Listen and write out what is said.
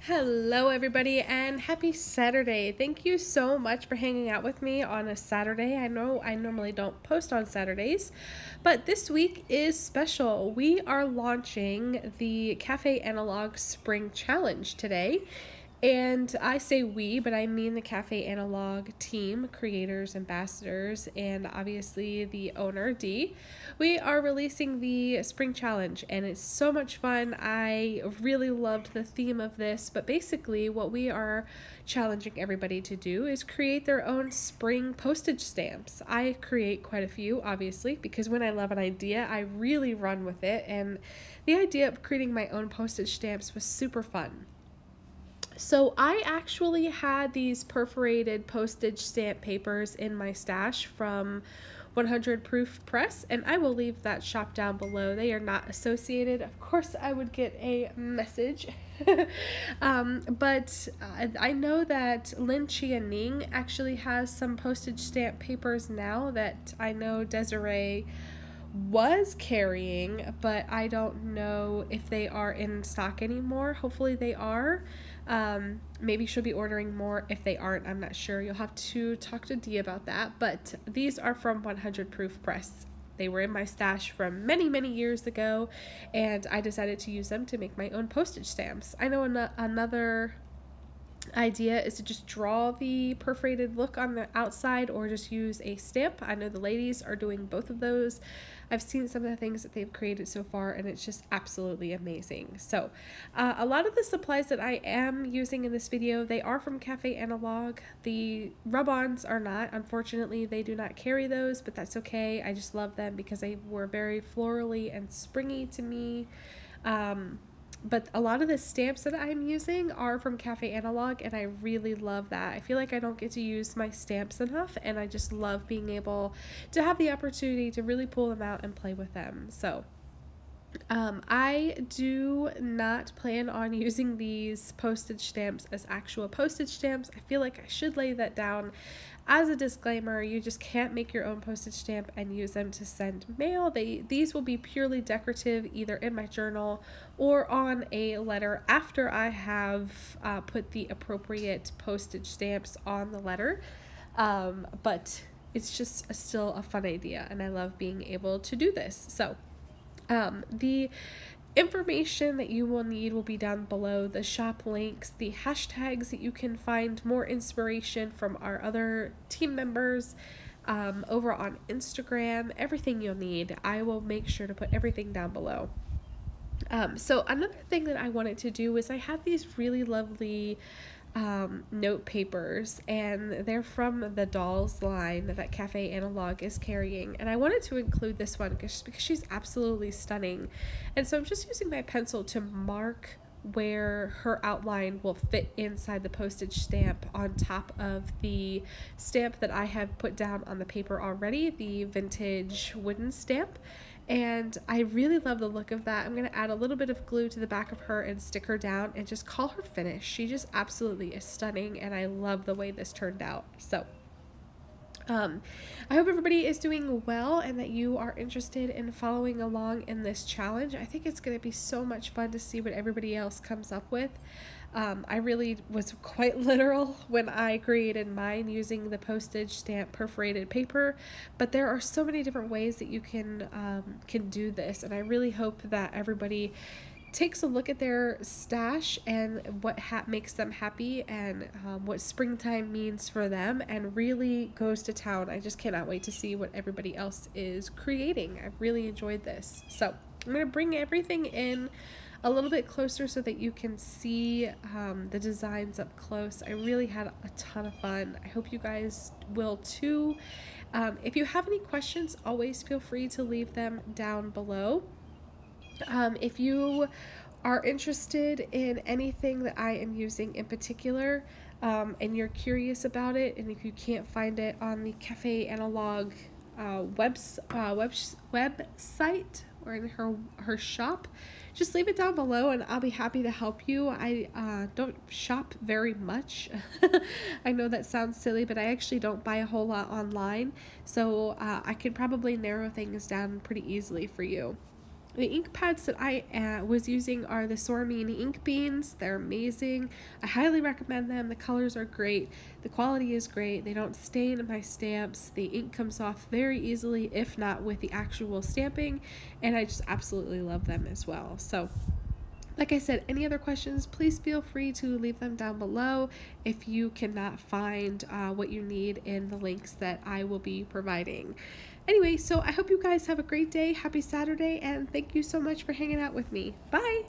Hello everybody and happy Saturday. Thank you so much for hanging out with me on a Saturday. I know I normally don't post on Saturdays, but this week is special. We are launching the Cafe Analog Spring Challenge today. And I say we, but I mean the Cafe Analog team, creators, ambassadors, and obviously the owner, Dee. We are releasing the Spring Challenge, and it's so much fun. I really loved the theme of this, but basically what we are challenging everybody to do is create their own spring postage stamps. I create quite a few, obviously, because when I love an idea, I really run with it, and the idea of creating my own postage stamps was super fun. So I actually had these perforated postage stamp papers in my stash from 100 Proof Press, and I will leave that shop down below. They are not associated. Of course, I would get a message. But I know that Lin Ning actually has some postage stamp papers now that I know Desiree was carrying, but I don't know if they are in stock anymore. Hopefully they are. Maybe she'll be ordering more. If they aren't, I'm not sure. You'll have to talk to Dee about that. But these are from 100 Proof Press. They were in my stash from many, many years ago, and I decided to use them to make my own postage stamps. I know another idea is to just draw the perforated look on the outside or just use a stamp. I know the ladies are doing both of those. I've seen some of the things that they've created so far, and it's just absolutely amazing. So a lot of the supplies that I am using in this video, they are from Cafe Analog. The rub-ons are not. Unfortunately, they do not carry those, but that's okay. I just love them because they were very florally and springy to me. But a lot of the stamps that I'm using are from Cafe Analog, and I really love that. I feel like I don't get to use my stamps enough, and I just love being able to have the opportunity to really pull them out and play with them. So I do not plan on using these postage stamps as actual postage stamps. I feel like I should lay that down as a disclaimer. You just can't make your own postage stamp and use them to send mail. These will be purely decorative, either in my journal or on a letter after I have put the appropriate postage stamps on the letter. But it's just still a fun idea, and I love being able to do this. So the information that you will need will be down below, the shop links, the hashtags that you can find more inspiration from our other team members over on Instagram, everything you'll need. I will make sure to put everything down below. So another thing that I wanted to do was I had these really lovely note papers, and they're from the dolls line that Cafe Analog is carrying, and I wanted to include this one because she's absolutely stunning. And so I'm just using my pencil to mark where her outline will fit inside the postage stamp on top of the stamp that I have put down on the paper already, the vintage wooden stamp. And I really love the look of that. I'm going to add a little bit of glue to the back of her and stick her down and just call her finished. She just absolutely is stunning, and I love the way this turned out. So I hope everybody is doing well and that you are interested in following along in this challenge. I think it's going to be so much fun to see what everybody else comes up with. I really was quite literal when I created mine using the postage stamp perforated paper, but there are so many different ways that you can do this, and I really hope that everybody takes a look at their stash and what makes them happy, and what springtime means for them, and really goes to town. I just cannot wait to see what everybody else is creating. I've really enjoyed this. So I'm going to bring everything in a little bit closer so that you can see the designs up close. I really had a ton of fun. I hope you guys will too. If you have any questions, always feel free to leave them down below. If you are interested in anything that I am using in particular, and you're curious about it, and if you can't find it on the Cafe Analog website or in her shop, just leave it down below and I'll be happy to help you. I don't shop very much. I know that sounds silly, but I actually don't buy a whole lot online, so I could probably narrow things down pretty easily for you. The ink pads that I was using are the Sormini ink beans. They're amazing. I highly recommend them. The colors are great. The quality is great. They don't stain my stamps. The ink comes off very easily, if not with the actual stamping, and I just absolutely love them as well. So like I said, any other questions, please feel free to leave them down below if you cannot find what you need in the links that I will be providing. Anyway, so I hope you guys have a great day. Happy Saturday, and thank you so much for hanging out with me. Bye!